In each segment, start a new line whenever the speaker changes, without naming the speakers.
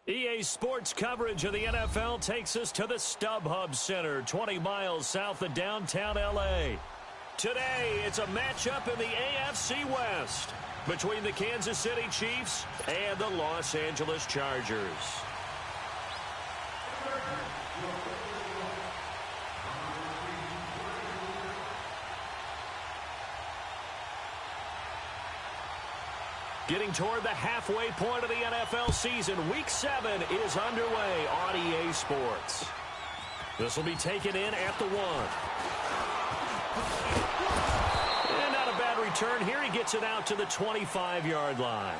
EA Sports coverage of the NFL takes us to the StubHub Center, 20 miles south of downtown L.A. Today, it's a matchup in the AFC West between the Kansas City Chiefs and the Los Angeles Chargers. Getting toward the halfway point of the NFL season, Week 7 is underway on EA Sports. This will be taken in at the 1. And not a bad return here. He gets it out to the 25-yard line.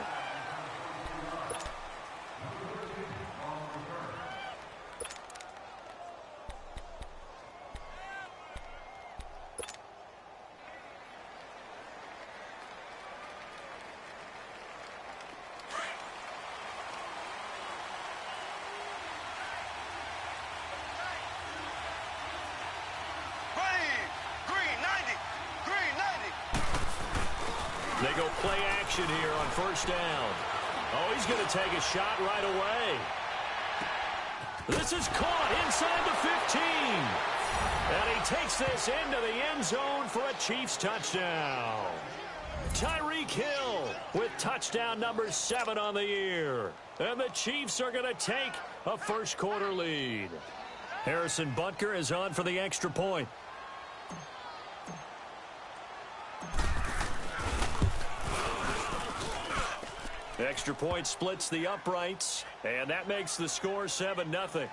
They go play action here on first down. Oh, he's going to take a shot right away. This is caught inside the 15. And he takes this into the end zone for a Chiefs touchdown. Tyreek Hill with touchdown number 7 on the year. And the Chiefs are going to take a first quarter lead. Harrison Butker is on for the extra point. Extra point splits the uprights, and that makes the score 7-0.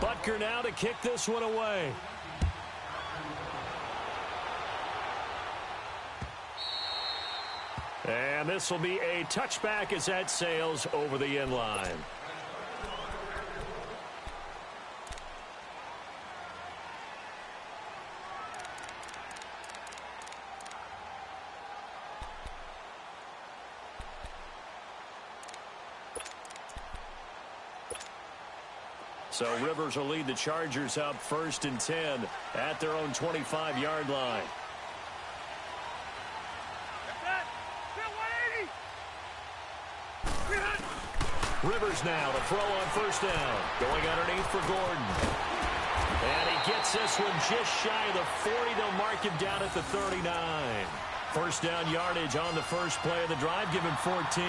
Butker now to kick this one away. And this will be a touchback as that sails over the end line. So Rivers will lead the Chargers up 1st and 10 at their own 25-yard line. Rivers now to throw on first down. Going underneath for Gordon. And he gets this one just shy of the 40. They'll mark him down at the 39. First down yardage on the first play of the drive. Give him 14.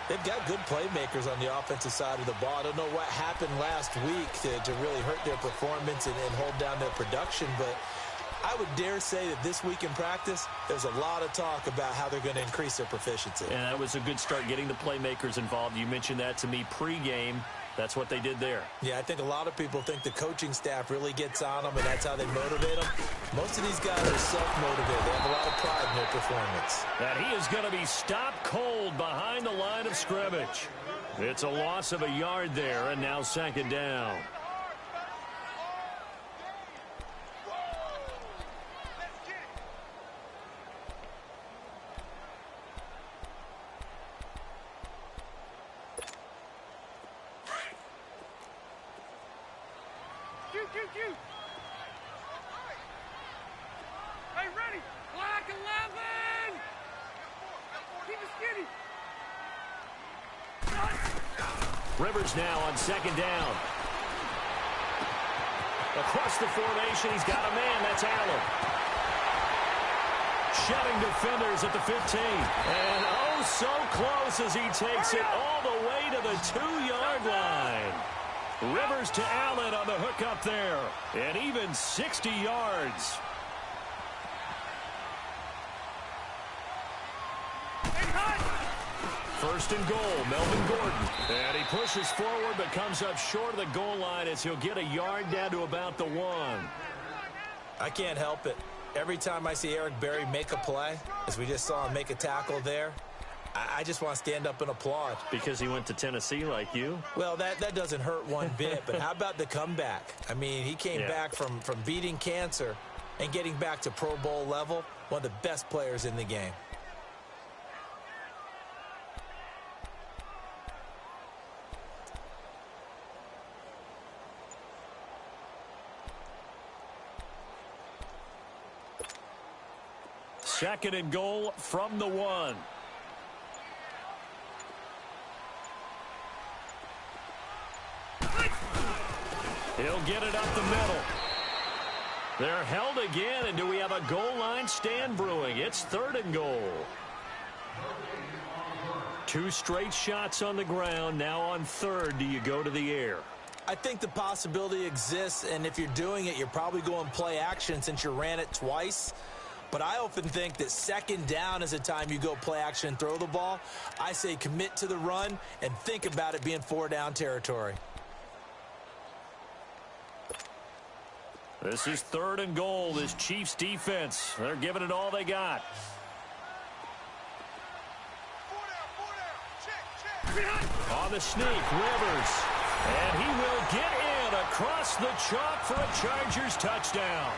They've got good playmakers on the offensive side of the ball. I don't know what happened last week to really hurt their performance and hold down their production, but I would dare say that this week in practice, there's a lot of talk about how they're going to increase their proficiency.
And that was a good start getting the playmakers involved. You mentioned that to me pregame. That's what they did there.
Yeah, I think a lot of people think the coaching staff really gets on them, and that's how they motivate them. Most of these guys are self-motivated. They have a lot of pride in their performance.
And he is going to be stopped cold behind the line of scrimmage. It's a loss of a yard there, and now 2nd down.
Hey, ready? Black 11! Keep it skinny.
Rivers now on 2nd down. Across the formation, he's got a man. That's Allen. Shutting defenders at the 15. And oh, so close as he takes it all the way to the 2-yard line. Rivers to Allen on the hook up there. And even 60 yards. First and goal, Melvin Gordon. And he pushes forward but comes up short of the goal line as he'll get a yard down to about the 1.
I can't help it. Every time I see Eric Berry make a play, as we just saw him make a tackle there, I just want to stand up and applaud.
Because he went to Tennessee like you?
Well, that doesn't hurt one bit, but how about the comeback? I mean, he came back from beating cancer and getting back to Pro Bowl level, one of the best players in the game.
Second and goal from the 1. He'll get it up the middle. They're held again, and do we have a goal line stand brewing? It's third and goal. 2 straight shots on the ground. Now on third, do you go to the air?
I think the possibility exists, and if you're doing it, you're probably going play action since you ran it twice. But I often think that second down is the time you go play action and throw the ball. I say commit to the run and think about it being 4-down territory.
This is third and goal, this Chiefs defense. They're giving it all they got. On the sneak, Rivers. And he will get in across the chalk for a Chargers touchdown.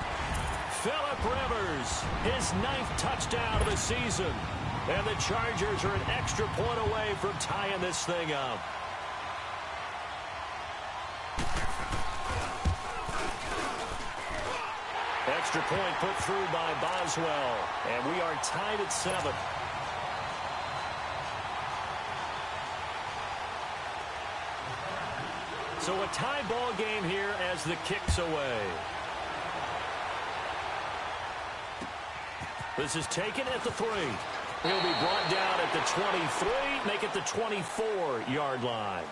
Phillip Rivers, his 9th touchdown of the season. And the Chargers are an extra point away from tying this thing up. Extra point put through by Boswell. And we are tied at 7. So a tie ball game here as the kick's away. This is taken at the 3. He'll be brought down at the 23, make it the 24-yard line.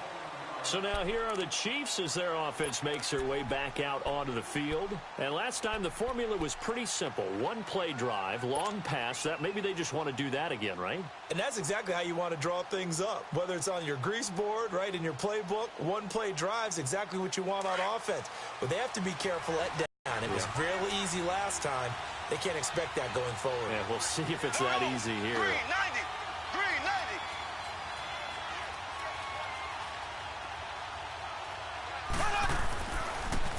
So now here are the Chiefs as their offense makes their way back out onto the field. And last time the formula was pretty simple. 1-play drive, long pass. That maybe they just want to do that again, right? And that's exactly how you want to draw things up. Whether it's on your grease board, right, in your playbook, 1-play drive's exactly what you want on offense. But they have to be careful at down. It was fairly easy last time. They can't expect that going forward. Yeah, we'll see if it's that easy here.
390. 390.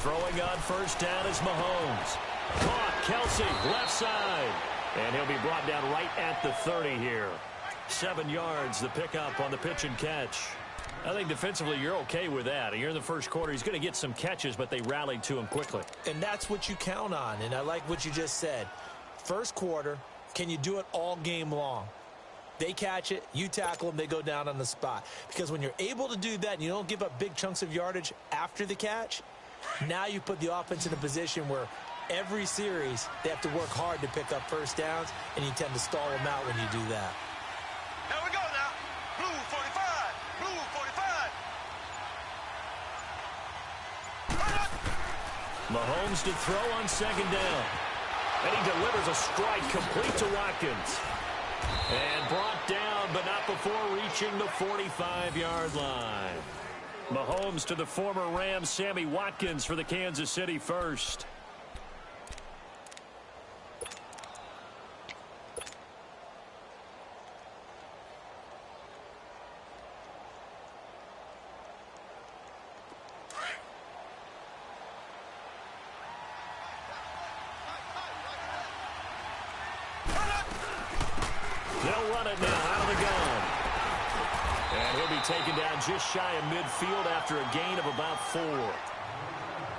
Throwing on first down is Mahomes. Caught, Kelsey, left side. And he'll be brought down right at the 30 here. 7 yards, the pickup on the pitch and catch. I think defensively you're okay with that. Here in the first quarter, he's going to get some catches, but they rallied to him quickly.
And that's what you count on, and I like what you just said. First quarter, can you do it all game long? They catch it, you tackle them, they go down on the spot. Because when you're able to do that and you don't give up big chunks of yardage after the catch, now you put the offense in a position where every series they have to work hard to pick up first downs, and you tend to stall them out when you do that.
Here we go now. Blue 45. Blue 45.
Mahomes to throw on second down. And he delivers a strike complete to Watkins. And brought down, but not before reaching the 45-yard line. Mahomes to the former Rams, Sammy Watkins for the Kansas City first. They'll run it now out of the gun. And he'll be taken down just shy of midfield after a gain of about 4.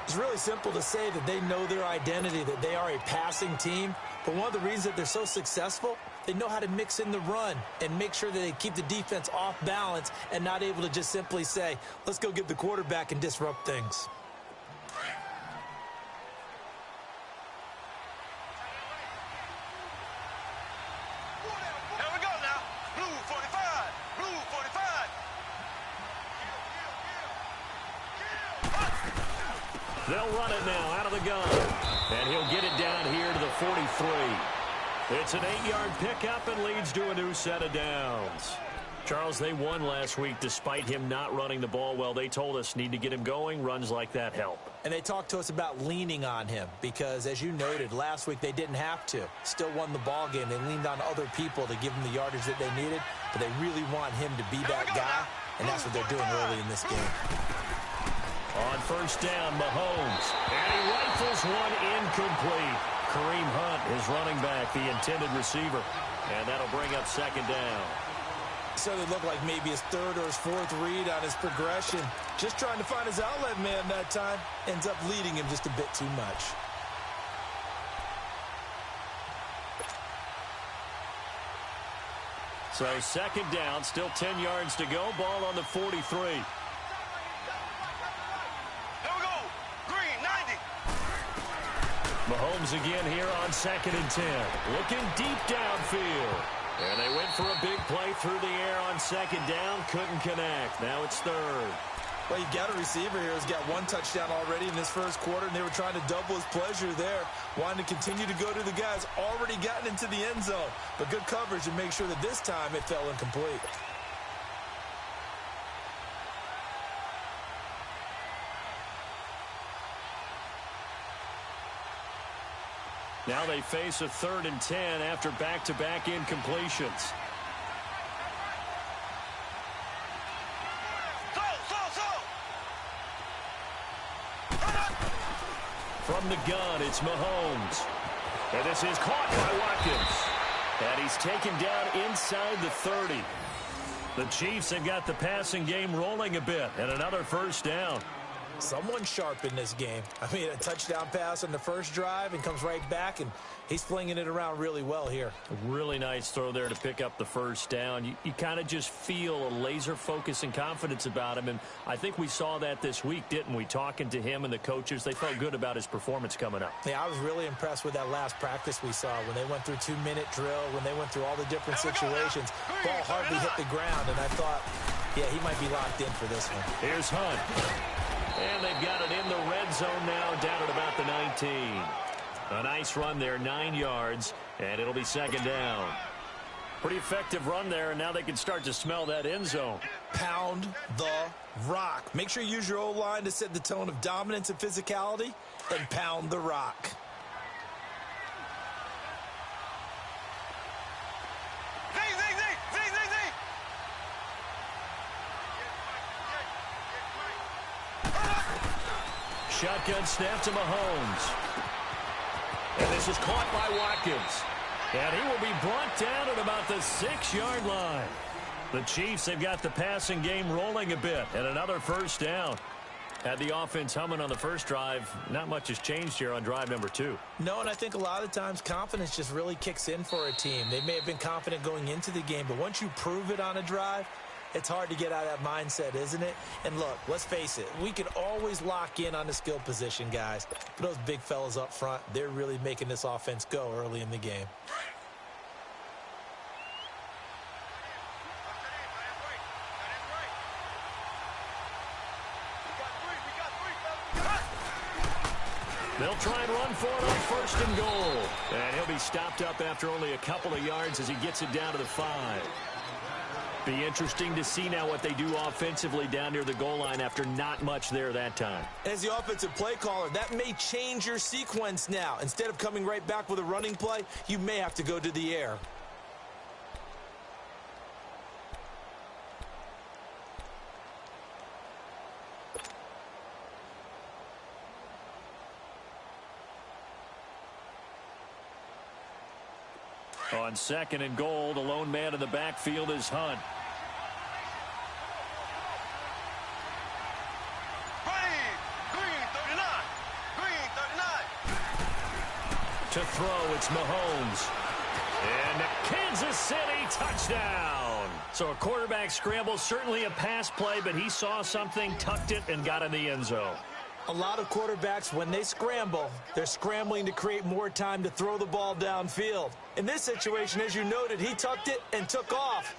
It's really simple to say that they know their identity, that they are a passing team. But one of the reasons that they're so successful, they know how to mix in the run and make sure that they keep the defense off balance and not able to just simply say, let's go get the quarterback and disrupt things.
Here we go now. Blue 45. Blue 45.
They'll run it now out of the gun. And he'll get it down here to the 43. It's an 8-yard pickup and leads to a new set of downs. Charles, they won last week despite him not running the ball well. They told us need to get him going. Runs like that help.
And they talked to us about leaning on him because, as you noted, last week they didn't have to. Still won the ball game. They leaned on other people to give them the yardage that they needed, but they really want him to be that guy, and that's what they're doing early in this game.
On first down, Mahomes. And he rifles one incomplete. Kareem Hunt, his running back, the intended receiver. And that'll bring up second down.
So it looked like maybe his third or his fourth read on his progression. Just trying to find his outlet man that time. Ends up leading him just a bit too much.
So second down, still 10 yards to go. Ball on the 43.
Here we go. Green, 90.
Mahomes again here on second and 10. Looking deep downfield. And they went for a big play through the air on second down. Couldn't connect. Now it's third.
Well, you got a receiver here who's got one touchdown already in this first quarter, and they were trying to double his pleasure there, wanting to continue to go to the guys already gotten into the end zone. But good coverage to make sure that this time it fell incomplete.
Now they face a 3rd and 10 after back-to-back incompletions. From the gun, it's Mahomes. And this is caught by Watkins. And he's taken down inside the 30. The Chiefs have got the passing game rolling a bit, and another first down.
Someone sharp in this game. I mean, a touchdown pass on the first drive and comes right back, and he's flinging it around really well here.
A really nice throw there to pick up the first down. You kind of just feel a laser focus and confidence about him, and I think we saw that this week, didn't we? Talking to him and the coaches, they felt good about his performance coming up.
Yeah, I was really impressed with that last practice we saw when they went through 2-minute drill, when they went through all the different situations. Ball hardly hit the ground, and I thought, yeah, he might be locked in for this one.
Here's Hunt. And they've got it in the red zone now, down at about the 19. A nice run there, 9 yards, and it'll be second down. Pretty effective run there, and now they can start to smell that end zone.
Pound the rock. Make sure you use your O-line to set the tone of dominance and physicality, and pound the rock.
Shotgun snap to Mahomes. And this is caught by Watkins. And he will be brought down at about the 6-yard line. The Chiefs have got the passing game rolling a bit, and another first down. Had the offense humming on the first drive. Not much has changed here on drive number 2.
No, and I think a lot of times confidence just really kicks in for a team. They may have been confident going into the game, but once you prove it on a drive, it's hard to get out of that mindset, isn't it? And look, let's face it, we can always lock in on the skill position, guys. But those big fellas up front, they're really making this offense go early in the game.
They'll try and run for it on first and goal. And he'll be stopped up after only a couple of yards as he gets it down to the 5. Be interesting to see now what they do offensively down near the goal line after not much there that time.
As the offensive play caller, that may change your sequence now. Instead of coming right back with a running play, you may have to go to the air.
On second and goal, the lone man in the backfield is Hunt. To throw, it's Mahomes. And Kansas City, touchdown. So a quarterback scramble, certainly a pass play, but he saw something, tucked it, and got in the end zone.
A lot of quarterbacks, when they scramble, they're scrambling to create more time to throw the ball downfield. In this situation, as you noted, he tucked it and took off.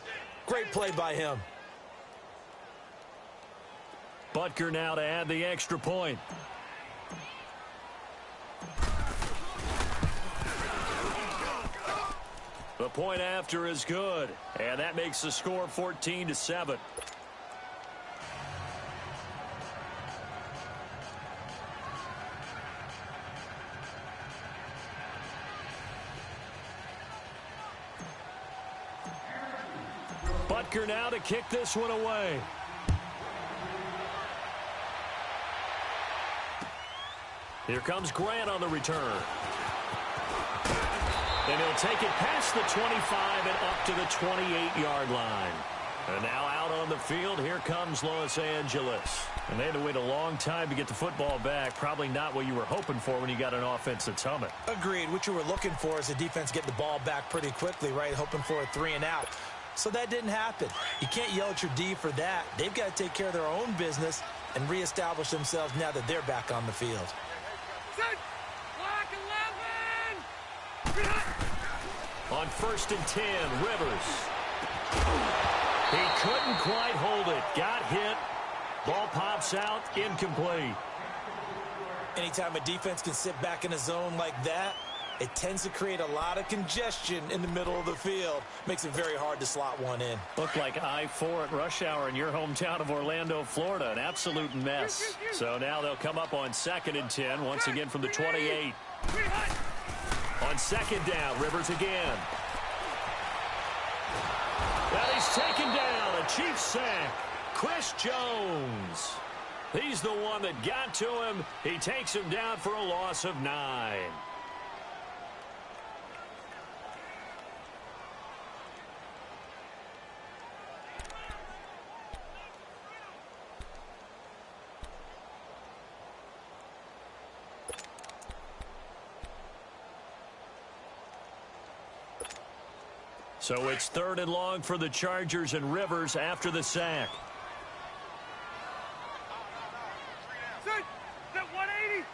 Great play by him.
Butker now to add the extra point. The point after is good, and that makes the score 14-7. Butker now to kick this one away. Here comes Grant on the return. And he'll take it past the 25 and up to the 28-yard line. And now out on the field, here comes Los Angeles. And they had to wait a long time to get the football back. Probably not what you were hoping for when you got an offense that's humming.
Agreed. What you were looking for is the defense getting the ball back pretty quickly, right? Hoping for a 3-and-out. So that didn't happen. You can't yell at your D for that. They've got to take care of their own business and reestablish themselves now that they're back on the field.
On 1st and 10, Rivers. He couldn't quite hold it. Got hit. Ball pops out, incomplete.
Anytime a defense can sit back in a zone like that, it tends to create a lot of congestion in the middle of the field. Makes it very hard to slot one in.
Looked like I-4 at rush hour in your hometown of Orlando, Florida. An absolute mess. So now they'll come up on 2nd and 10, once again from the 28. On 2nd down, Rivers again. And he's taken down. A Chiefs sack. Chris Jones. He's the one that got to him. He takes him down for a loss of 9. So it's 3rd and long for the Chargers, and Rivers after the sack.
Set 180.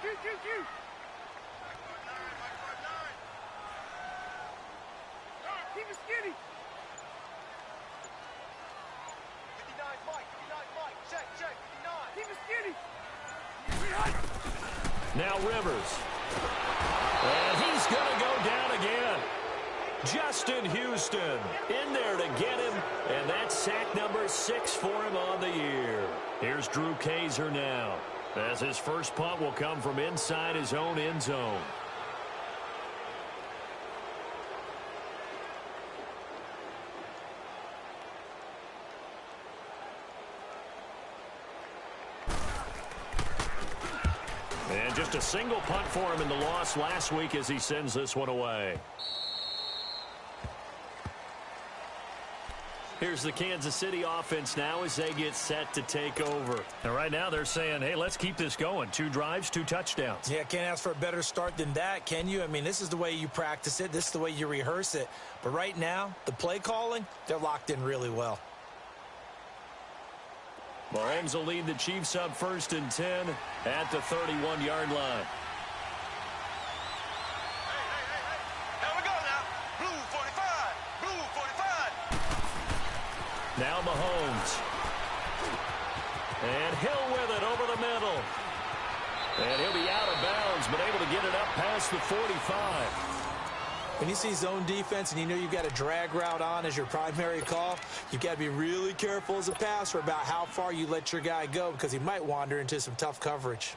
Q. Keep it skinny. 59 Mike. Check. 59. Keep it skinny.
Now Rivers. And he's going to go down again. Justin Houston in there to get him, and that's sack number 6 for him on the year. Here's Drew Kaiser now, as his first punt will come from inside his own end zone. And just a single punt for him in the loss last week as he sends this one away. Here's the Kansas City offense now as they get set to take over. And right now they're saying, hey, let's keep this going. 2 drives, 2 touchdowns.
Yeah, can't ask for a better start than that, can you? I mean, this is the way you practice it. This is the way you rehearse it. But right now, the play calling, they're locked in really well.
Mahomes will lead the Chiefs up 1st and 10 at the 31-yard line.
Here we go now. Blue 45.
Now Mahomes. And Hill with it over the middle. And he'll be out of bounds, but able to get it up past the 45.
When you see zone defense and you know you've got a drag route on as your primary call, you've got to be really careful as a passer about how far you let your guy go because he might wander into some tough coverage.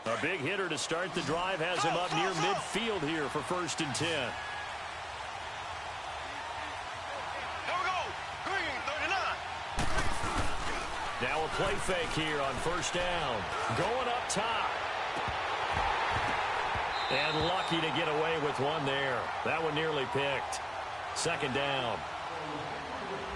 A big hitter to start the drive has him up near midfield here for 1st and 10.
Here we go. Green 39.
Now a play fake here on 1st down. Going up top. And lucky to get away with one there. That one nearly picked. 2nd down.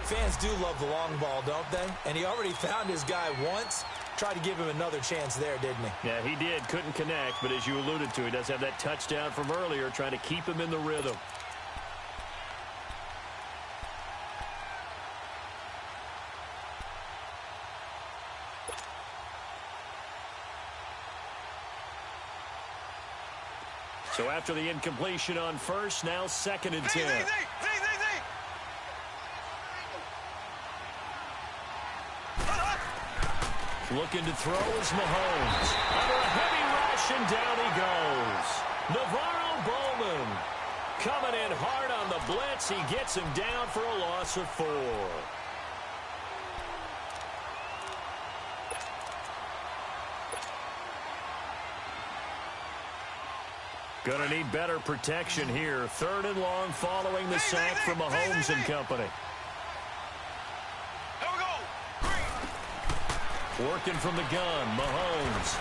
Fans do love the long ball, don't they? And he already found his guy once. Tried to give him another chance there, didn't he?
Yeah, he did. Couldn't connect, but as you alluded to, he does have that touchdown from earlier, trying to keep him in the rhythm. So after the incompletion on 1st, now 2nd and 10. Looking to throw is Mahomes. Under a heavy rush, and down he goes. Navarro Bowman coming in hard on the blitz. He gets him down for a loss of 4. Gonna need better protection here. 3rd and long following the sack from Mahomes and company. Working from the gun, Mahomes.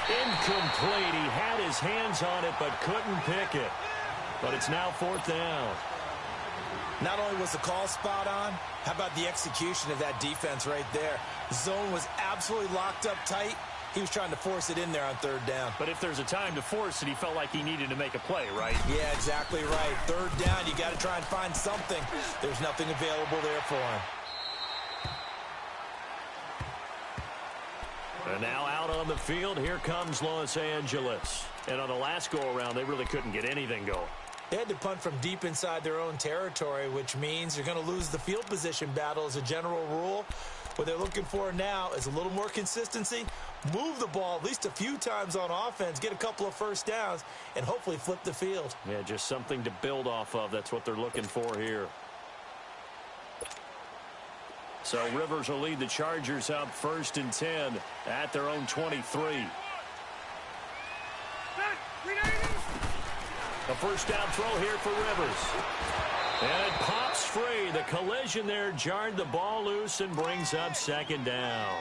Incomplete. He had his hands on it but couldn't pick it. But it's now 4th down.
Not only was the call spot on, how about the execution of that defense right there? The zone was absolutely locked up tight. He was trying to force it in there on third down.
But if there's a time to force it, he felt like he needed to make a play, right?
Yeah, exactly right. Third down, you got to try and find something. There's nothing available there for him.
And now out on the field, here comes Los Angeles. And on the last go-around, they really couldn't get anything going.
They had to punt from deep inside their own territory, which means you're going to lose the field position battle as a general rule. What they're looking for now is a little more consistency, move the ball at least a few times on offense, get a couple of first downs, and hopefully flip the field.
Yeah, just something to build off of. That's what they're looking for here. So Rivers will lead the Chargers up 1st and 10 at their own 23. A first down throw here for Rivers. And it pops free. The collision there jarred the ball loose and brings up 2nd down.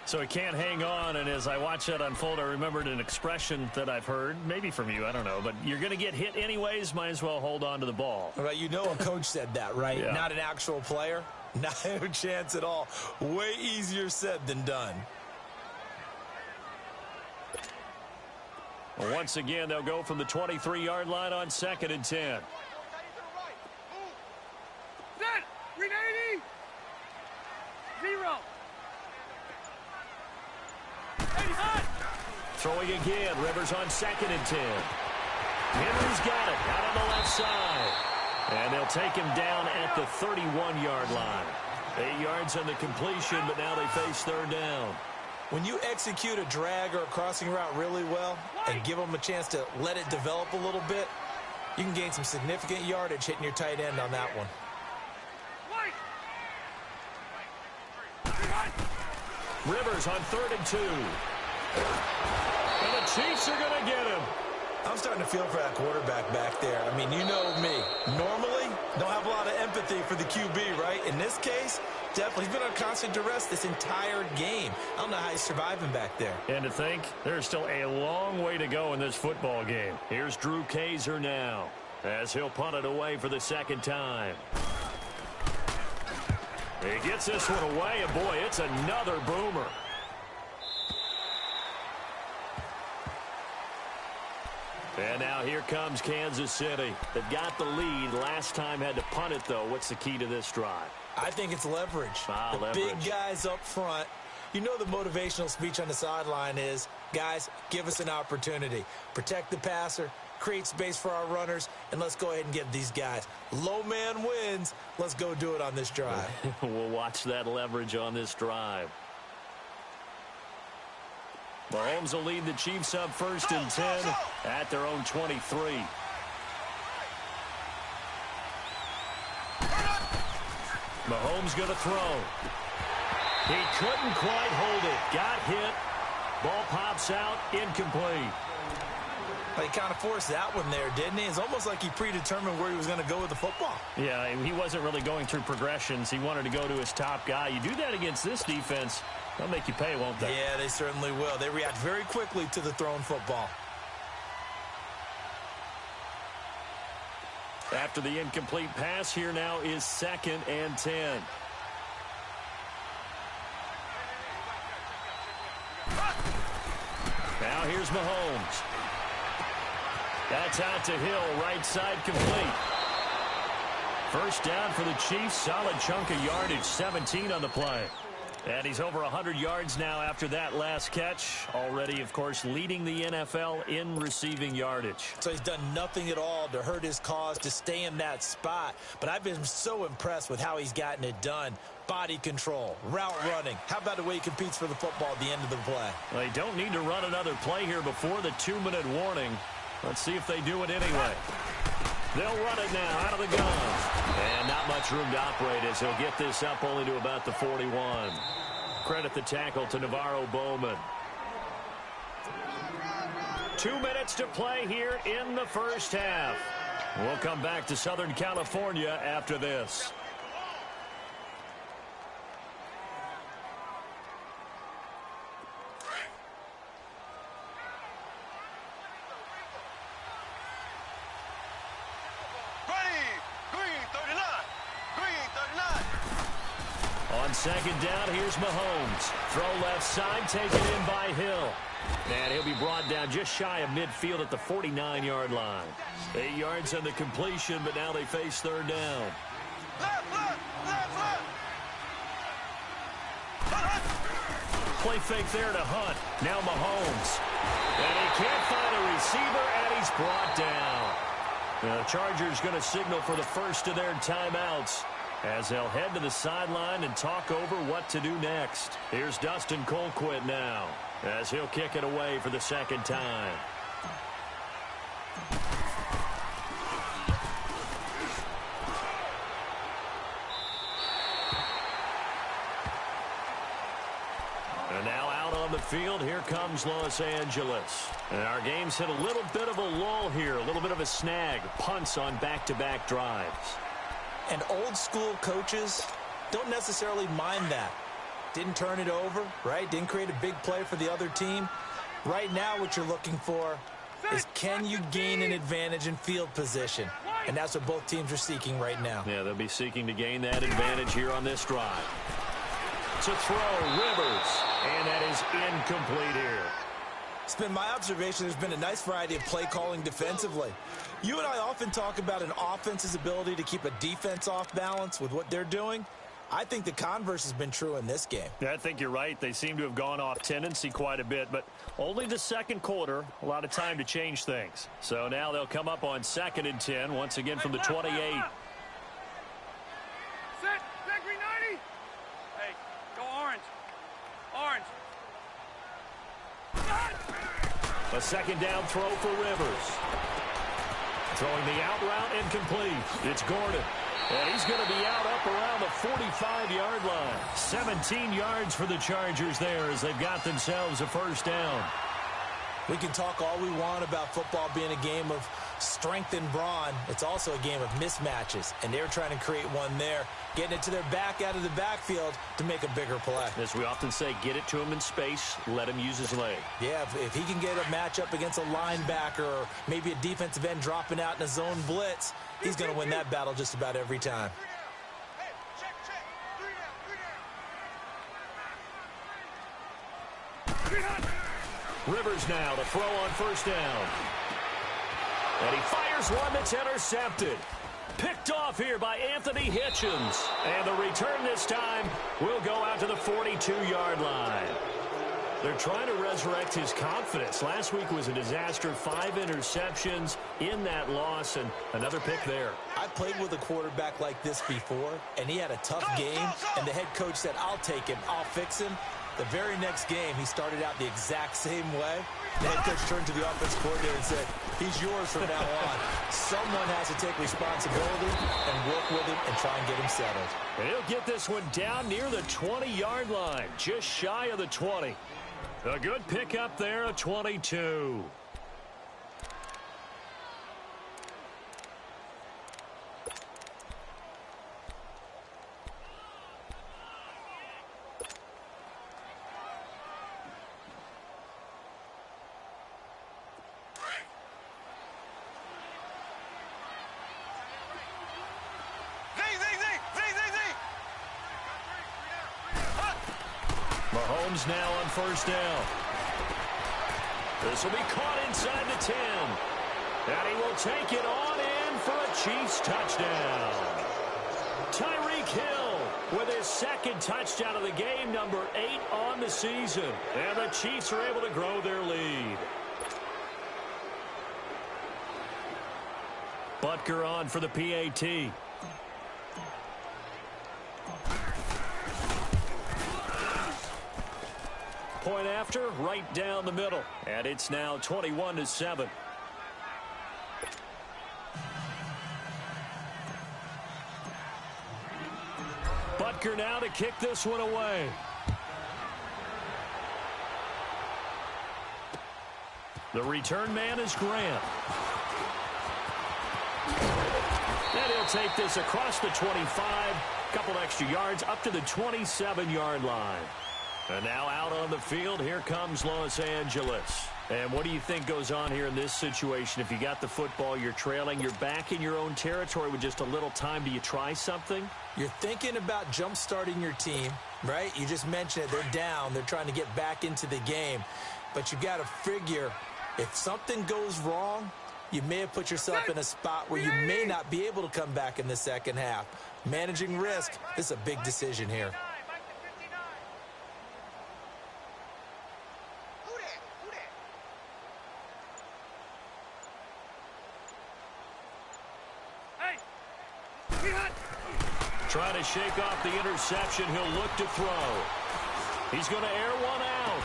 So he can't hang on, and as I watch that unfold, I remembered an expression that I've heard, maybe from you, I don't know, but you're going to get hit anyways, might as well hold on to the ball.
Right, you know a coach said that, right?
Yeah. Not
an actual player. Not a chance at all. Way easier said than done.
Well, once again, they'll go from the 23-yard line on 2nd and 10.
Read 80. 0. 85.
Throwing again. Rivers on 2nd and 10. Henry's got it out on the left side. And they'll take him down at the 31-yard line. 8 yards on the completion, but now they face 3rd down.
When you execute a drag or a crossing route really well and give them a chance to let it develop a little bit, you can gain some significant yardage hitting your tight end on that one.
Rivers on 3rd and 2. And the Chiefs are going to get him.
I'm starting to feel for that quarterback back there. I mean, you know me. Normally, don't have a lot of empathy for the QB, right? In this case, definitely. He's been on constant duress this entire game. I don't know how he's surviving back there.
And to think, there's still a long way to go in this football game. Here's Drew Kaiser now, as he'll punt it away for the 2nd time. He gets this one away, and boy, it's another boomer. And now here comes Kansas City. They've got the lead. Last time had to punt it, though. What's the key to this drive?
I think it's leverage.
Leverage.
Big guys up front. You know the motivational speech on the sideline is, guys, give us an opportunity. Protect the passer, create space for our runners, and let's go ahead and get these guys. Low man wins. Let's go do it on this drive.
We'll watch that leverage on this drive. Mahomes will lead the Chiefs up 1st and 10 at their own 23. Mahomes going to throw. He couldn't quite hold it. Got hit. Ball pops out. Incomplete.
But he kind of forced that one there, didn't he? It's almost like he predetermined where he was going to go with the football.
Yeah, he wasn't really going through progressions. He wanted to go to his top guy. You do that against this defense, they'll make you pay, won't they?
Yeah, they certainly will. They react very quickly to the thrown football.
After the incomplete pass, here now is 2nd and 10. Now here's Mahomes. That's out to Hill, right side complete. First down for the Chiefs, solid chunk of yardage, 17 on the play. And he's over 100 yards now after that last catch. Already, of course, leading the NFL in receiving yardage.
So he's done nothing at all to hurt his cause, to stay in that spot. But I've been so impressed with how he's gotten it done. Body control, route running. How about the way he competes for the football at the end of the play?
Well, they don't need to run another play here before the 2-minute warning. Let's see if they do it anyway. They'll run it now out of the gun. And not much room to operate as he'll get this up only to about the 41. Credit the tackle to Navarro Bowman. 2 minutes to play here in the first half. We'll come back to Southern California after this.
Ready, green,
On second down, here's Mahomes. Throw left side, taken in by Hill. And he'll be brought down just shy of midfield at the 49-yard line. 8 yards on the completion, but now they face third down. Play fake there to Hunt. Now Mahomes. And he can't find a receiver, and he's brought down. The Chargers going to signal for the first of their timeouts as they'll head to the sideline and talk over what to do next. Here's Dustin Colquitt now as he'll kick it away for the second time. And now out on the field, here comes Los Angeles. And our game's hit a little bit of a lull here, a little bit of a snag. Punts on back-to-back drives.
And old-school coaches don't necessarily mind that. Didn't turn it over, right? Didn't create a big play for the other team. Right now what you're looking for is can you gain an advantage in field position? And that's what both teams are seeking right now.
Yeah, they'll be seeking to gain that advantage here on this drive. To throw, Rivers, and that is incomplete here.
It's been my observation there's been a nice variety of play calling defensively. You and I often talk about an offense's ability to keep a defense off balance with what they're doing. I think the converse has been true in this game.
Yeah, I think you're right. They seem to have gone off tendency quite a bit, but only the second quarter, a lot of time to change things. So now they'll come up on 2nd and 10, once again from the 28.
Set, Gregory 90. Hey, go orange. Orange.
A second down throw for Rivers. Throwing the out route incomplete. It's Gordon. And he's going to be out up around the 45-yard line. 17 yards for the Chargers there as they've got themselves a first down.
We can talk all we want about football being a game of strength and brawn. It's also a game of mismatches, and they're trying to create one there, getting it to their back out of the backfield to make a bigger play.
As we often say, get it to him in space, let him use his leg.
Yeah, if he can get a matchup against a linebacker or maybe a defensive end dropping out in a zone blitz, he's going to win that battle just about every time.
Hey, check. 3 down.
Rivers now to throw on first down. And he fires one that's intercepted. Picked off here by Anthony Hitchens. And the return this time will go out to the 42-yard line. They're trying to resurrect his confidence. Last week was a disaster. 5 interceptions in that loss, and another pick there.
I played with a quarterback like this before, and he had a tough game, and the head coach said, I'll take him, I'll fix him. The very next game, he started out the exact same way. The head coach turned to the offense coordinator and said, he's yours from now on. Someone has to take responsibility and work with him and try and get him settled.
And he'll get this one down near the 20-yard line, just shy of the 20. A good pickup there, a 22. Mahomes now on first down. This will be caught inside the 10. And he will take it on in for a Chiefs touchdown. Tyreek Hill with his second touchdown of the game, number 8 on the season. And the Chiefs are able to grow their lead. Butker on for the PAT. Point after, right down the middle. And it's now 21-7. Butker now to kick this one away. The return man is Grant. And he'll take this across the 25. Couple extra yards up to the 27-yard line. And now out on the field, here comes Los Angeles. And what do you think goes on here in this situation? If you got the football, you're trailing, you're back in your own territory with just a little time. Do you try something?
You're thinking about jump-starting your team, right? You just mentioned it. They're down. They're trying to get back into the game. But you got to figure if something goes wrong, you may have put yourself in a spot where you may not be able to come back in the second half. Managing risk, this is a big decision here.
Trying to shake off the interception. He'll look to throw. He's going to air one out.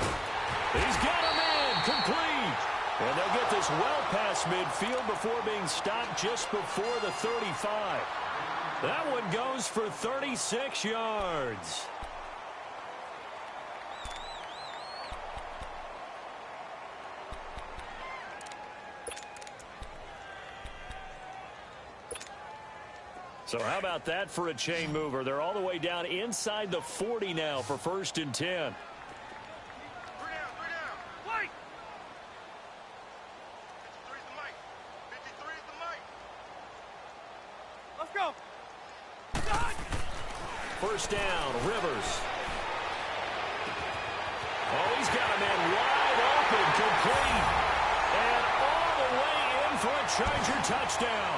He's got a man complete. And they'll get this well past midfield before being stopped just before the 35. That one goes for 36 yards. So how about that for a chain mover? They're all the way down inside the 40 now for 1st and 10.
Three down. Wait! 53's the mic. 53's the mic. Let's go.
First down, Rivers. Oh, he's got a man wide open, complete. And all the way in for a Charger touchdown.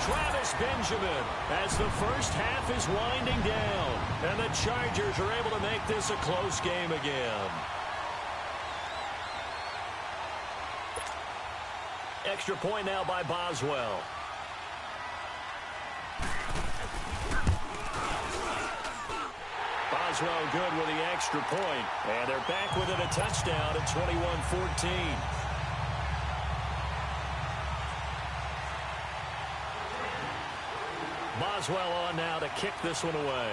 Travis Benjamin as the first half is winding down. And the Chargers are able to make this a close game again. Extra point now by Boswell. Boswell good with the extra point. And they're back within a touchdown at 21-14. Boswell on now to kick this one away.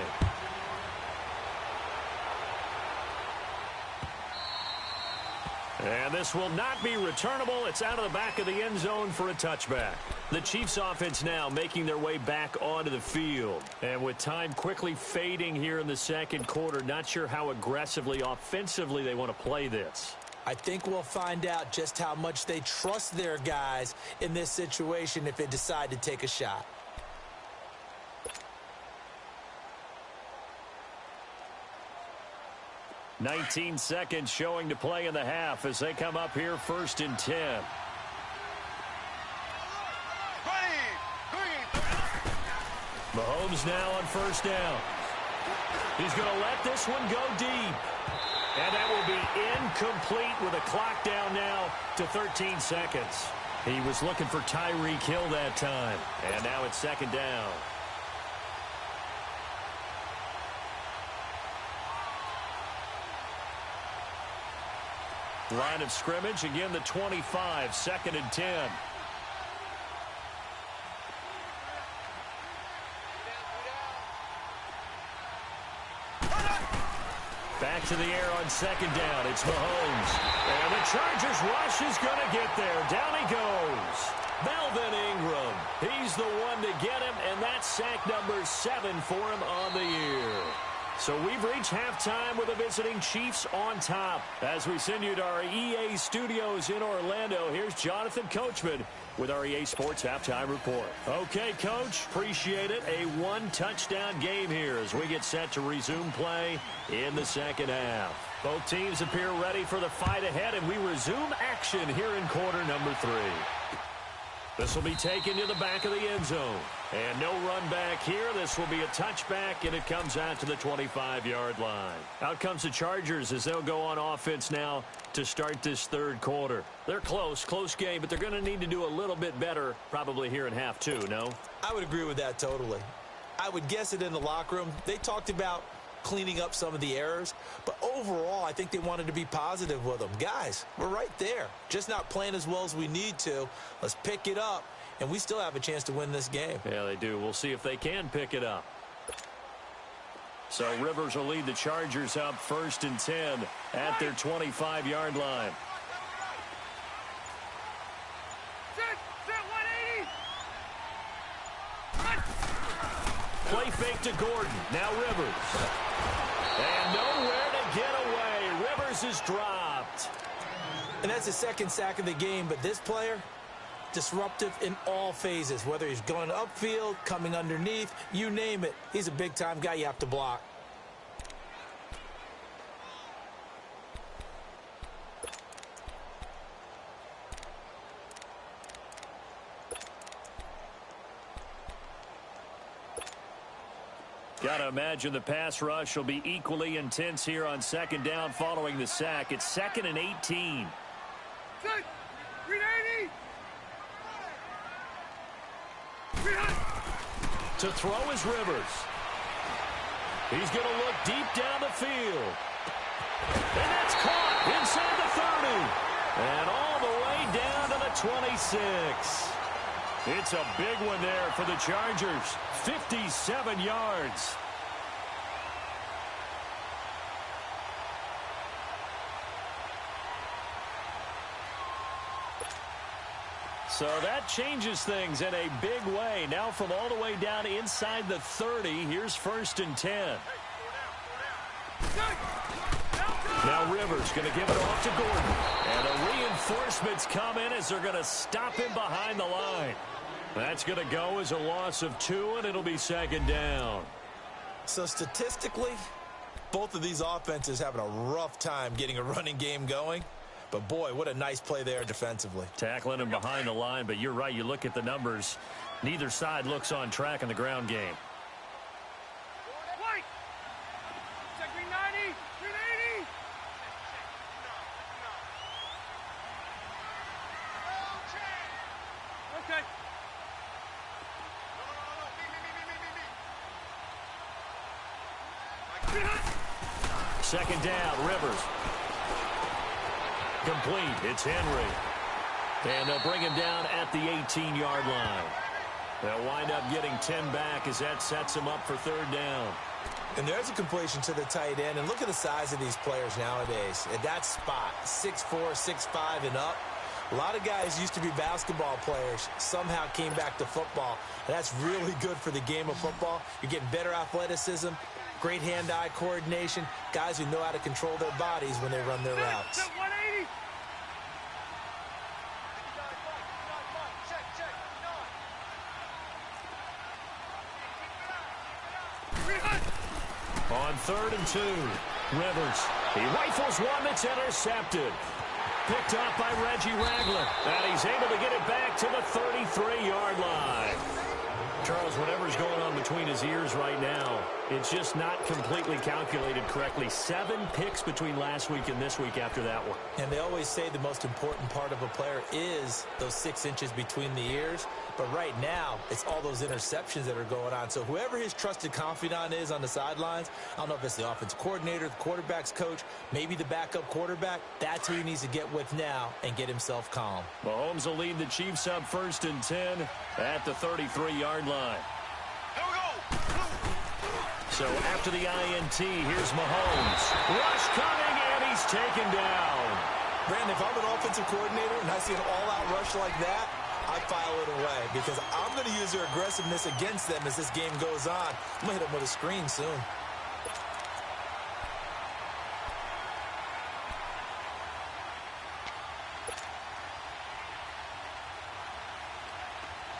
And this will not be returnable. It's out of the back of the end zone for a touchback. The Chiefs offense now making their way back onto the field. And with time quickly fading here in the second quarter, not sure how aggressively, offensively they want to play this.
I think we'll find out just how much they trust their guys in this situation if they decide to take a shot.
"19 seconds showing to play in the half as they come up here 1st and 10. Mahomes now on first down. He's going to let this one go deep. And that will be incomplete with a clock down now to 13 seconds. He was looking for Tyreek Hill that time. And now it's 2nd down. Line of scrimmage, again the 25, 2nd and 10. Back to the air on 2nd down. It's Mahomes. And the Chargers rush is going to get there. Down he goes. Melvin Ingram. He's the one to get him, and that's sack number 7 for him on the year. So we've reached halftime with the visiting Chiefs on top. As we send you to our EA studios in Orlando, here's Jonathan Coachman with our EA Sports Halftime Report. Okay, Coach, appreciate it. A one-touchdown game here as we get set to resume play in the second half. Both teams appear ready for the fight ahead, and we resume action here in quarter number 3. This will be taken to the back of the end zone. And no run back here. This will be a touchback, and it comes out to the 25-yard line. Out comes the Chargers as they'll go on offense now to start this third quarter. They're close game, but they're going to need to do a little bit better probably here in half 2, no?
I would agree with that totally. I would guess it in the locker room. They talked about cleaning up some of the errors, but overall I think they wanted to be positive with them. Guys, we're right there, just not playing as well as we need to. Let's pick it up, and we still have a chance to win this game.
Yeah, they do. We'll see if they can pick it up. So Rivers will lead the Chargers up 1st and 10 at their 25-yard line. Play fake to Gordon. Now Rivers. And nowhere to get away. Rivers is dropped.
And that's his second sack of the game, but this player, disruptive in all phases, whether he's going upfield, coming underneath, you name it. He's a big-time guy you have to block.
Got to imagine the pass rush will be equally intense here on second down following the sack. It's 2nd and 18. To throw is Rivers. He's going to look deep down the field. And that's caught inside the 30. And all the way down to the 26. It's a big one there for the Chargers. 57 yards. So that changes things in a big way. Now from all the way down inside the 30, here's 1st and 10. Now Rivers going to give it off to Gordon. And the reinforcements come in as they're going to stop him behind the line. That's going to go as a loss of 2, and it'll be 2nd down.
So statistically, both of these offenses having a rough time getting a running game going. But, boy, what a nice play there defensively.
Tackling him behind the line, but you're right. You look at the numbers. Neither side looks on track in the ground game. Second down, Rivers. Complete. It's Henry. And they'll bring him down at the 18-yard line. They'll wind up getting 10 back as that sets him up for 3rd down.
And there's a completion to the tight end. And look at the size of these players nowadays. At that spot, 6'4", 6'5", and up. A lot of guys used to be basketball players, somehow came back to football. And that's really good for the game of football. You're getting better athleticism, great hand-eye coordination, guys who know how to control their bodies when they run their routes.
On 3rd and 2, Rivers. He rifles one that's intercepted. Picked up by Reggie Ragland. And he's able to get it back to the 33-yard line. Charles, whatever's going on between his ears right now, it's just not completely calculated correctly. 7 picks between last week and this week after that one.
And they always say the most important part of a player is those 6 inches between the ears. But right now, it's all those interceptions that are going on. So whoever his trusted confidant is on the sidelines, I don't know if it's the offensive coordinator, the quarterback's coach, maybe the backup quarterback, that's who he needs to get with now and get himself calm.
Mahomes will lead the Chiefs up 1st and 10 at the 33-yard line.
Here we go.
So after the INT, here's Mahomes. Rush coming, and he's taken down.
Brandon, if I'm an offensive coordinator and I see an all-out rush like that, I file it away because I'm going to use their aggressiveness against them as this game goes on. I'm going to hit them with a screen soon.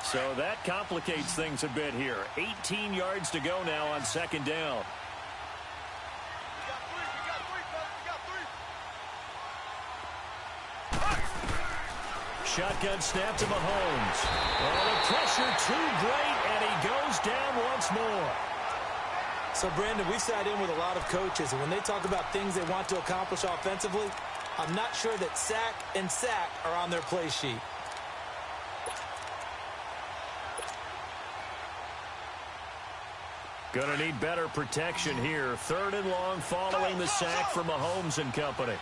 So that complicates things a bit here. 18 yards to go now on 2nd down. Shotgun snap to Mahomes. Oh, the pressure too great, and he goes down once more.
So, Brandon, we sat in with a lot of coaches, and when they talk about things they want to accomplish offensively, I'm not sure that sack and sack are on their play sheet.
Gonna need better protection here. 3rd and long following the sack from Mahomes and company.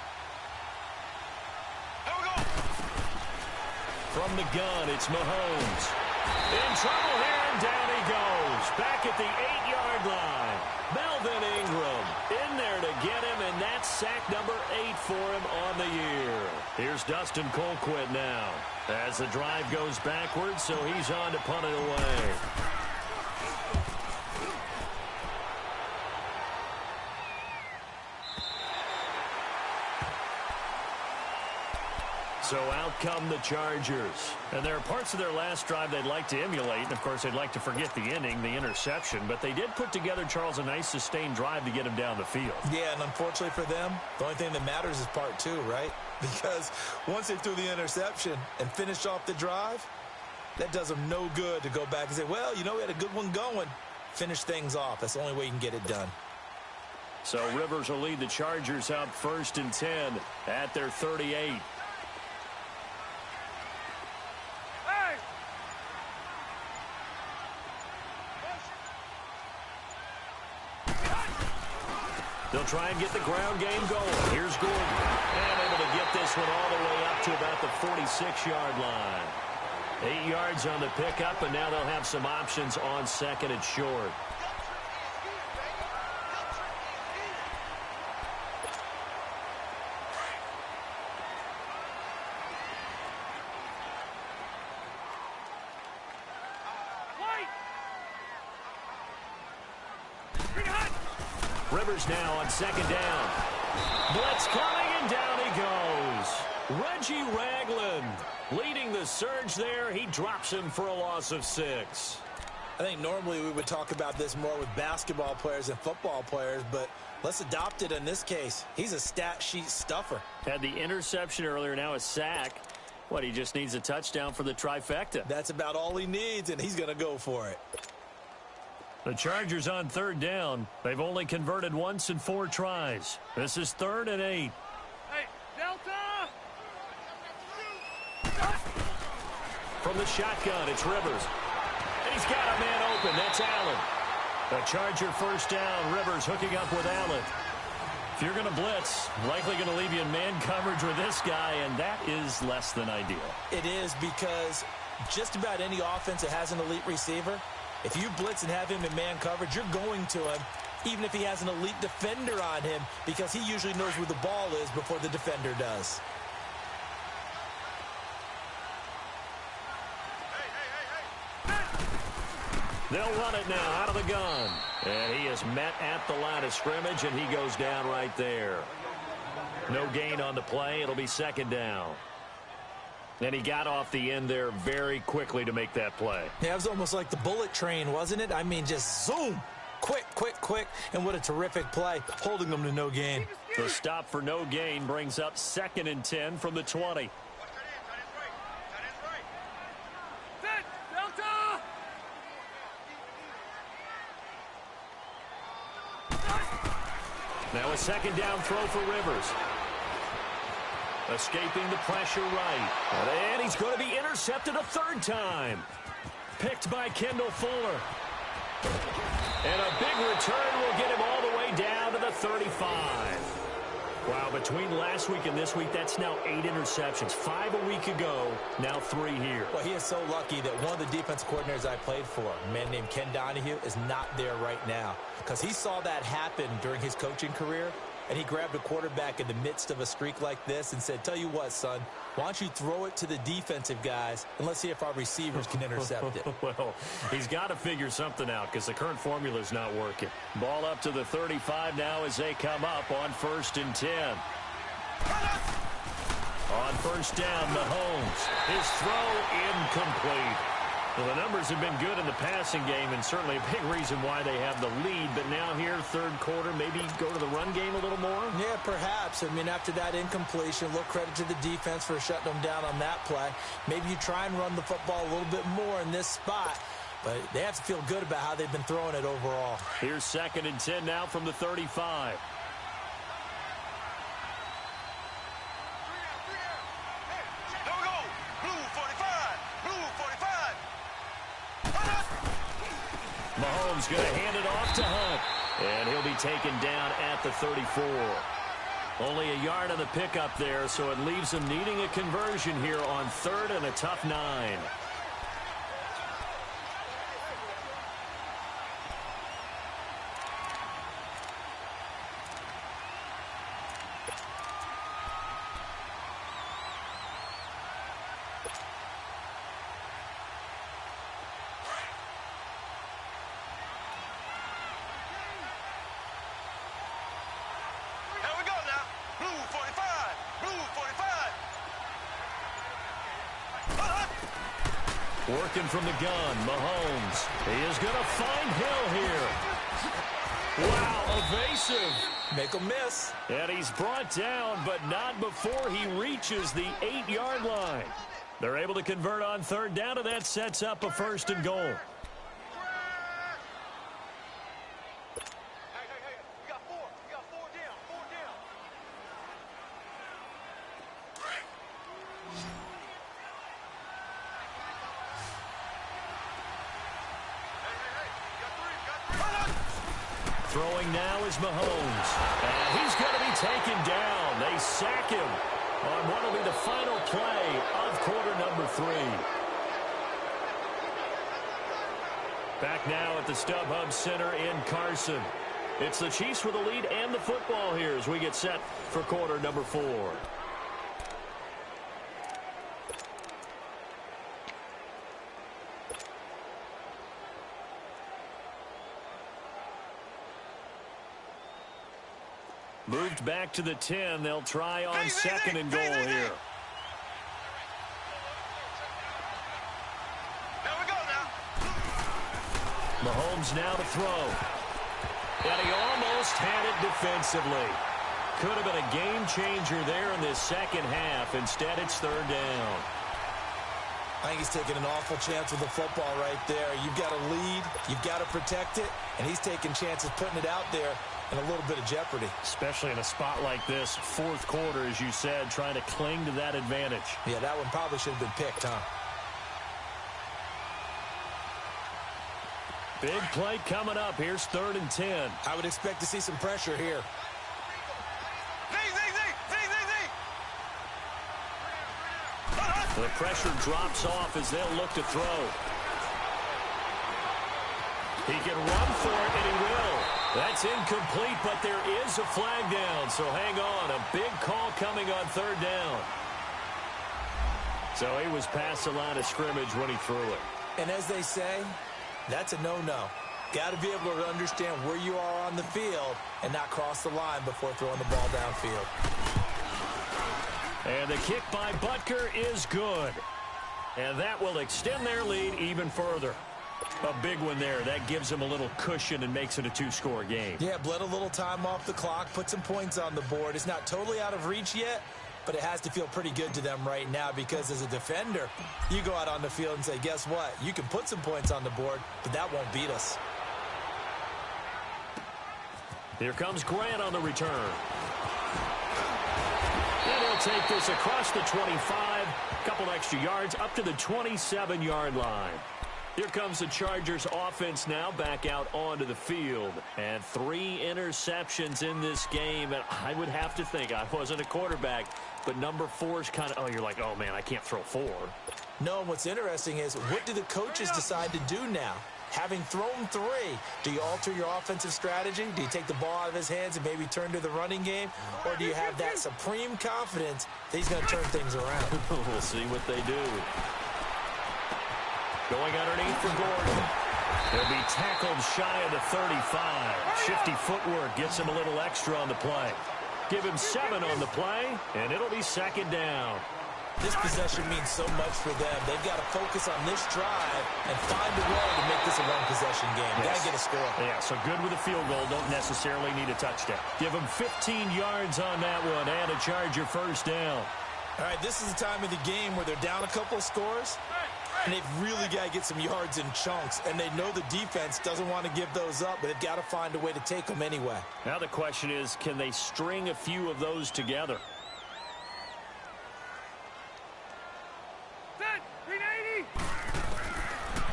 From the gun, it's Mahomes. In trouble here, and down he goes. Back at the 8-yard line. Melvin Ingram in there to get him, and that's sack number 8 for him on the year. Here's Dustin Colquitt now as the drive goes backwards, so he's on to punt it away. out come the Chargers. And there are parts of their last drive they'd like to emulate. And, of course, they'd like to forget the inning, the interception. But they did put together, Charles, a nice sustained drive to get him down the field.
Yeah, and unfortunately for them, the only thing that matters is part two, right? Because once they threw the interception and finished off the drive, that does them no good to go back and say, well, you know, we had a good one going. Finish things off. That's the only way you can get it done.
So Rivers will lead the Chargers out 1st and 10 at their 38. They'll try and get the ground game going. Here's Gordon. And able to get this one all the way up to about the 46-yard line. 8 yards on the pickup, and now they'll have some options on 2nd and short. Rivers now on 2nd down. Blitz coming, and down he goes. Reggie Ragland leading the surge there. He drops him for a loss of 6.
I think normally we would talk about this more with basketball players and football players, but let's adopt it in this case. He's a stat sheet stuffer.
Had the interception earlier, now a sack. What, he just needs a touchdown for the trifecta.
That's about all he needs, and he's going to go for it.
The Chargers on 3rd down. They've only converted once in 4 tries. This is 3rd and 8.
Hey, Delta!
From the shotgun, it's Rivers. And he's got a man open. That's Allen. A Charger 1st down. Rivers hooking up with Allen. If you're going to blitz, likely going to leave you in man coverage with this guy, and that is less than ideal.
It is, because just about any offense that has an elite receiver, if you blitz and have him in man coverage, you're going to him, even if he has an elite defender on him, because he usually knows where the ball is before the defender does.
They'll run it now out of the gun. And he is met at the line of scrimmage, and he goes down right there. No gain on the play. It'll be 2nd down. And he got off the end there very quickly to make that play.
Yeah, it was almost like the bullet train, wasn't it? I mean, just zoom. Quick, quick, quick. And what a terrific play, holding them to no gain.
The stop for no gain brings up 2nd and 10 from the 20. Now a 2nd down throw for Rivers. Escaping the pressure right. And he's going to be intercepted a 3rd time. Picked by Kendall Fuller. And a big return will get him all the way down to the 35. Wow, between last week and this week, that's now 8 interceptions. 5 a week ago, now 3 here.
Well, he is so lucky that one of the defense coordinators I played for, a man named Ken Donahue, is not there right now. Because he saw that happen during his coaching career, and he grabbed a quarterback in the midst of a streak like this and said, tell you what, son, why don't you throw it to the defensive guys, and let's see if our receivers can intercept it.
Well, he's got to figure something out because the current formula is not working. Ball up to the 35 now as they come up on 1st and 10. On 1st down, Mahomes. His throw incomplete. Well, the numbers have been good in the passing game, and certainly a big reason why they have the lead. But now here, 3rd quarter, maybe go to the run game a little more?
Yeah, perhaps. I mean, after that incompletion, a little credit to the defense for shutting them down on that play. Maybe you try and run the football a little bit more in this spot. But they have to feel good about how they've been throwing it overall.
Here's 2nd and 10 now from the 35.
Here we go. Blue 45. Blue 45.
Mahomes going to hand it off to Hunt. And he'll be taken down at the 34. Only a yard on the pickup there, so it leaves him needing a conversion here on 3rd and a tough 9. Working from the gun, Mahomes. He is going to find Hill here. Wow, evasive.
Make him miss.
And he's brought down, but not before he reaches the 8-yard line. They're able to convert on third down, and that sets up a 1st and goal. Throwing now is Mahomes. And he's going to be taken down. They sack him on what will be the final play of quarter number 3. Back now at the StubHub Center in Carson. It's the Chiefs with the lead and the football here as we get set for quarter number 4. Moved back to the 10. They'll try on 2nd and goal here.
There we go now.
Mahomes now to throw. And he almost had it defensively. Could have been a game changer there in this second half. Instead, it's 3rd down.
I think he's taking an awful chance with the football right there. You've got to lead. You've got to protect it. And he's taking chances putting it out there in a little bit of jeopardy.
Especially in a spot like this, 4th quarter, as you said, trying to cling to that advantage.
Yeah, that one probably should have been picked, huh?
Big play coming up. Here's 3rd and 10.
I would expect to see some pressure here.
The pressure drops off as they'll look to throw. He can run for it, and he will. That's incomplete, but there is a flag down, so hang on. A big call coming on 3rd down. So he was past the line of scrimmage when he threw it.
And as they say, that's a no-no. Got to be able to understand where you are on the field and not cross the line before throwing the ball downfield.
And the kick by Butker is good. And that will extend their lead even further. A big one there. That gives them a little cushion and makes it a 2-score game.
Yeah, bled a little time off the clock, put some points on the board. It's not totally out of reach yet, but it has to feel pretty good to them right now because as a defender, you go out on the field and say, guess what? You can put some points on the board, but that won't beat us.
Here comes Grant on the return. And he'll take this across the 25, a couple extra yards up to the 27-yard line. Here comes the Chargers offense now back out onto the field. And 3 interceptions in this game. And I would have to think, I wasn't a quarterback, but number 4's kind of, you're like, oh, man, I can't throw 4.
No, and what's interesting is what do the coaches decide to do now? Having thrown 3, do you alter your offensive strategy? Do you take the ball out of his hands and maybe turn to the running game? Or do you have that supreme confidence that he's going to turn things around?
We'll see what they do. Going underneath for Gordon. He'll be tackled shy of the 35. Shifty footwork gets him a little extra on the play. Give him 7 on the play, and it'll be 2nd down.
This possession means so much for them. They've got to focus on this drive and find a way to make this a one-possession game. Yes. Got to get a score.
Yeah, so good with a field goal. Don't necessarily need a touchdown. Give them 15 yards on that one and a Charger 1st down.
All right, this is the time of the game where they're down a couple of scores, and they've really got to get some yards in chunks, and they know the defense doesn't want to give those up, but they've got to find a way to take them anyway.
Now the question is, can they string a few of those together?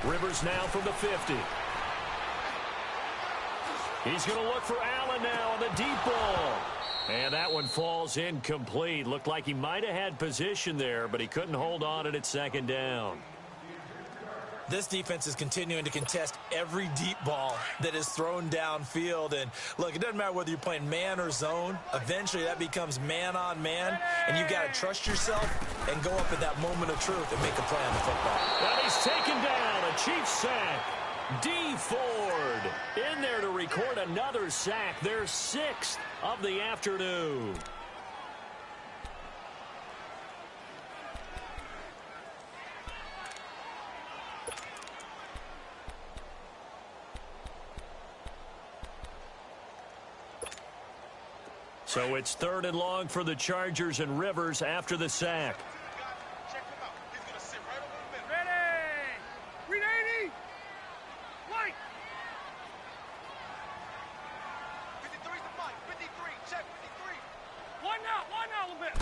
Rivers now from the 50. He's going to look for Allen now on the deep ball. And that one falls incomplete. Looked like he might have had position there, but he couldn't hold on at 2nd down.
This defense is continuing to contest every deep ball that is thrown downfield. And, look, it doesn't matter whether you're playing man or zone. Eventually, that becomes man-on-man, and you've got to trust yourself and go up at that moment of truth and make a play on the football.
And he's taken down. A Chiefs sack. D. Ford in there to record another sack. Their 6th of the afternoon. So it's 3rd and long for the Chargers, and Rivers after the sack.
Check him out. He's going to sit right over the middle.
Ready! Read 80! White!
53's the mic. 53. Check 53.
One now, a little bit.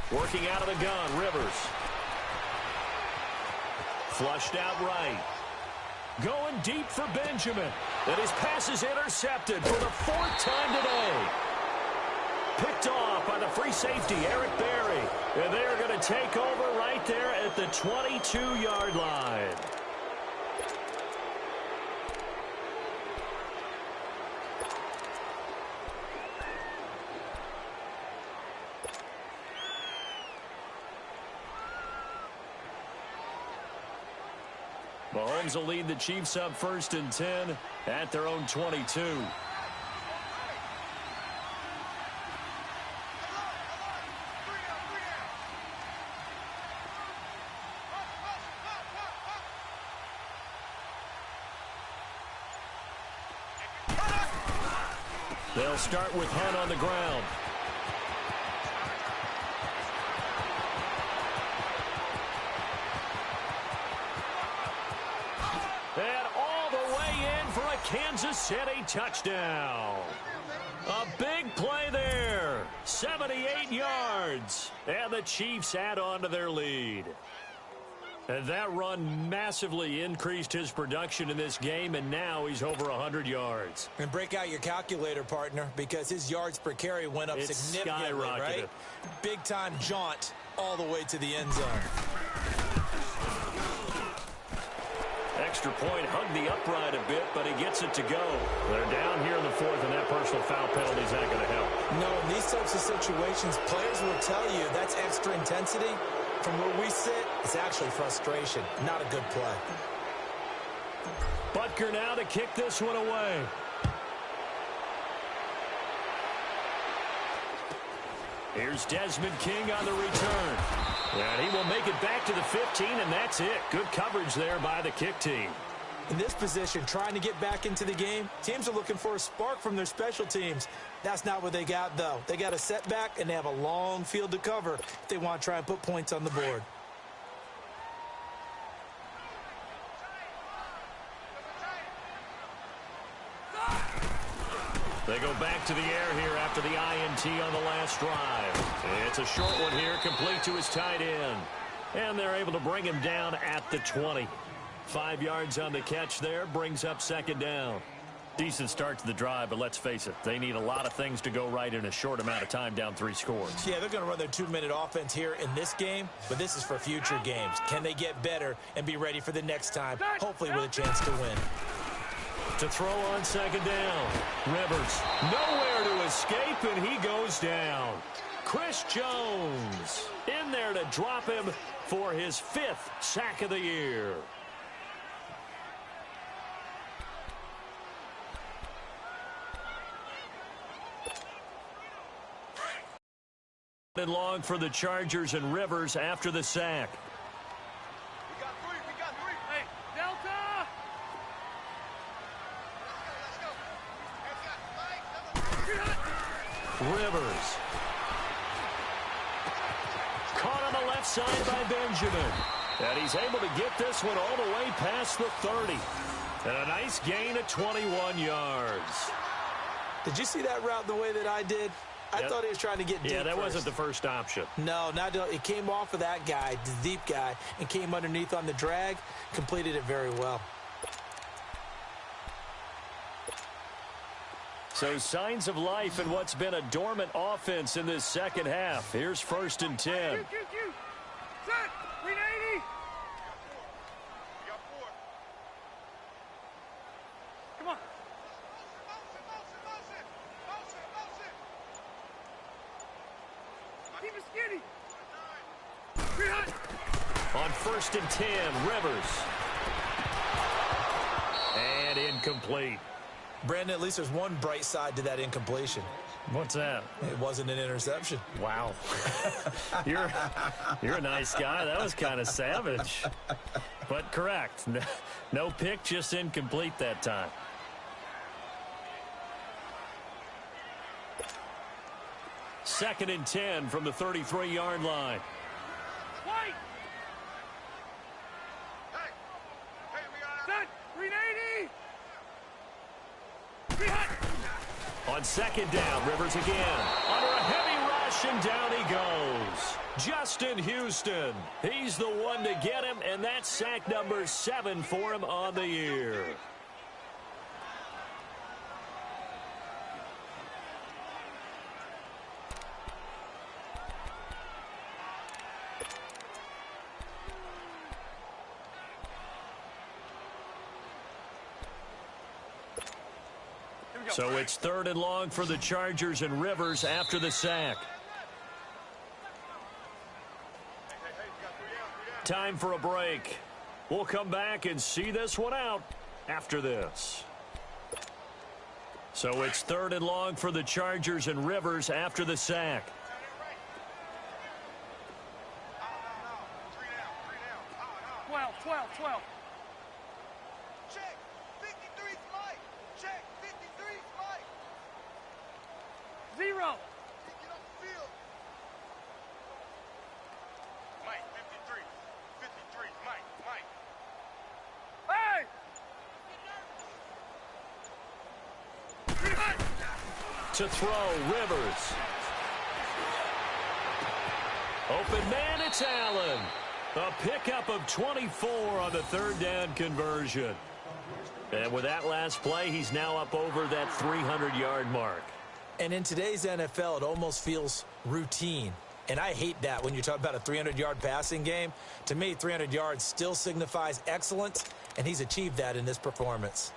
Working out of the gun, Rivers. Flushed out right. Going deep for Benjamin. And his pass is intercepted for the 4th time today. Picked off by the free safety, Eric Berry. And they're going to take over right there at the 22-yard line. Mahomes will lead the Chiefs up 1st and 10 at their own 22. They'll start with Hunt on the ground. And all the way in for a Kansas City touchdown. A big play there. 78 yards. And the Chiefs add on to their lead. And that run massively increased his production in this game, and now he's over 100 yards.
And break out your calculator, partner, because his yards per carry went up significantly, right? Big-time jaunt all the way to the end zone.
Extra point, hugged the upright a bit, but he gets it to go. They're down here in the 4th, and that personal foul penalty is not going to help.
No, in these types of situations, players will tell you that's extra intensity. From where we sit, it's actually frustration, not a good play.
Butker now to kick this one away. Here's Desmond King on the return. And he will make it back to the 15, and that's it. Good coverage there by the kick team.
In this position, trying to get back into the game, teams are looking for a spark from their special teams. That's not what they got, though. They got a setback, and they have a long field to cover if they want to try and put points on the board.
They go back to the air here after the INT on the last drive. It's a short one here, complete to his tight end. And they're able to bring him down at the 20. 5 yards on the catch there, brings up 2nd down. Decent start to the drive, but let's face it, they need a lot of things to go right in a short amount of time, down 3 scores.
Yeah, they're going to run their 2-minute offense here in this game, but this is for future games. Can they get better and be ready for the next time, hopefully with a chance to win?
To throw on 2nd down. Rivers, nowhere to escape, and he goes down. Chris Jones in there to drop him for his 5th sack of the year. And long for the Chargers, and Rivers after the sack.
We got 3. We got 3.
Hey, Delta!
Let's go.
Rivers. Caught on the left side by Benjamin. And he's able to get this one all the way past the 30. And a nice gain of 21 yards.
Did you see that route the way that I did? I thought he was trying to get deep.
Yeah, that
first.
wasn't the first option.
No, it came off of that guy, the deep guy, and came underneath on the drag, completed it very well.
So signs of life in what's been a dormant offense in this second half. Here's 1st and 10.
Set! Read 80!
We got 4.
Come on. Keep it skinny.
On 1st and 10, Rivers. And incomplete.
Brandon, at least there's one bright side to that incompletion.
What's that?
It wasn't an interception.
Wow. You're a nice guy. That was kind of savage. But correct. No pick, just incomplete that time. 2nd and 10 from the 33-yard line.
White!
Hey, we got
Set! 380! Behind!
On 2nd down, Rivers again. Under a heavy rush, and down he goes. Justin Houston. He's the one to get him, and that's sack number 7 for him on the year. So it's 3rd and long for the Chargers, and Rivers after the sack. Time for a break. We'll come back and see this one out after this. So it's 3rd and long for the Chargers, and Rivers after the sack.
12.
check. 53's Mike. Check. 53's Mike.
0.
Get off the field. Mike, 53. 53's Mike. Mike.
Hey! Behind!
To throw, Rivers. Open man, it's Allen. A pickup of 24 on the 3rd down conversion. And with that last play, he's now up over that 300-yard mark.
And in today's NFL, it almost feels routine. And I hate that when you talk about a 300-yard passing game. To me, 300 yards still signifies excellence, and he's achieved that in this performance.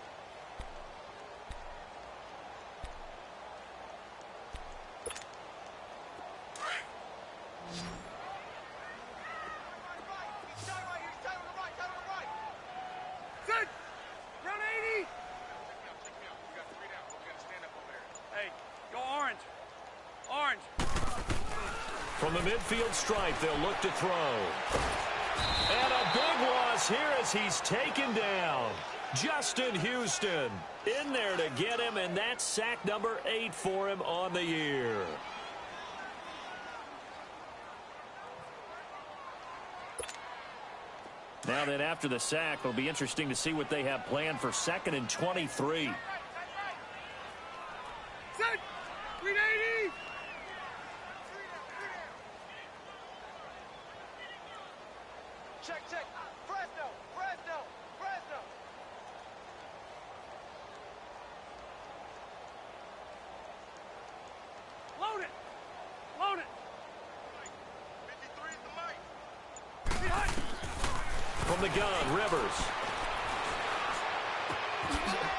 Set! Run 80! Hey, go orange. Orange.
From the midfield stripe, they'll look to throw. And a big loss here as he's taken down. Justin Houston in there to get him, and that's sack number 8 for him on the year. Now that after the sack, it'll be interesting to see what they have planned for 2nd and 23.
Set! 380!
Check. Fresno.
Load it!
53's the Mike.
Behind!
From the gun, Rivers.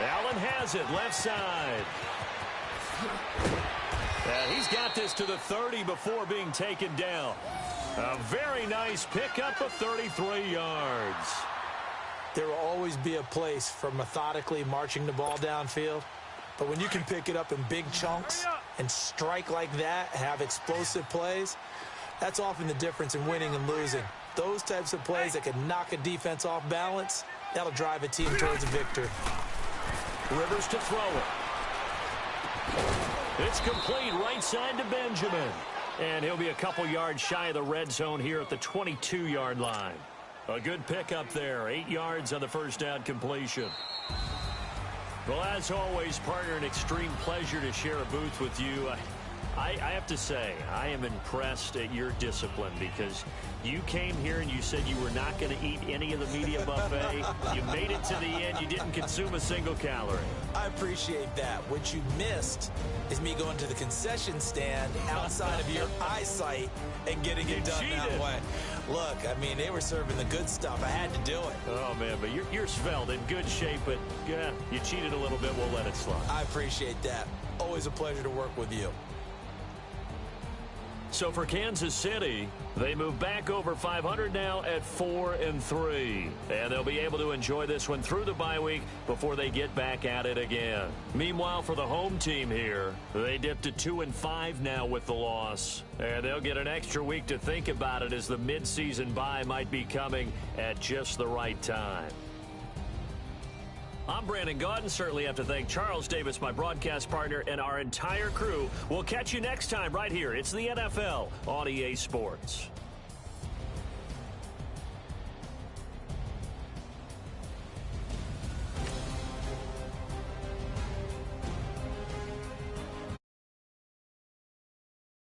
Allen has it, left side. And he's got this to the 30 before being taken down. A very nice pickup of 33 yards.
There will always be a place for methodically marching the ball downfield. But when you can pick it up in big chunks and strike like that, have explosive plays, that's often the difference in winning and losing. Those types of plays that can knock a defense off balance, that'll drive a team towards a victory.
Rivers to throw it. It's complete right side to Benjamin. And he'll be a couple yards shy of the red zone here at the 22-yard line. A good pickup there. 8 yards on the first down completion. Well, as always, partner, an extreme pleasure to share a booth with you. I have to say, I am impressed at your discipline because you came here and you said you were not going to eat any of the media buffet. You made it to the end. You didn't consume a single calorie.
I appreciate that. What you missed is me going to the concession stand outside of your eyesight and getting it done that way. Look, I mean, they were serving the good stuff. I had to do it.
Oh, man, but you're svelte, in good shape, but yeah, you cheated a little bit. We'll let it slide.
I appreciate that. Always a pleasure to work with you.
So for Kansas City, they move back over 500 now at 4-3. And they'll be able to enjoy this one through the bye week before they get back at it again. Meanwhile, for the home team here, they dipped to 2-5 now with the loss. And they'll get an extra week to think about it as the midseason bye might be coming at just the right time. I'm Brandon Gaudin. Certainly have to thank Charles Davis, my broadcast partner, and our entire crew. We'll catch you next time right here. It's the NFL on EA Sports.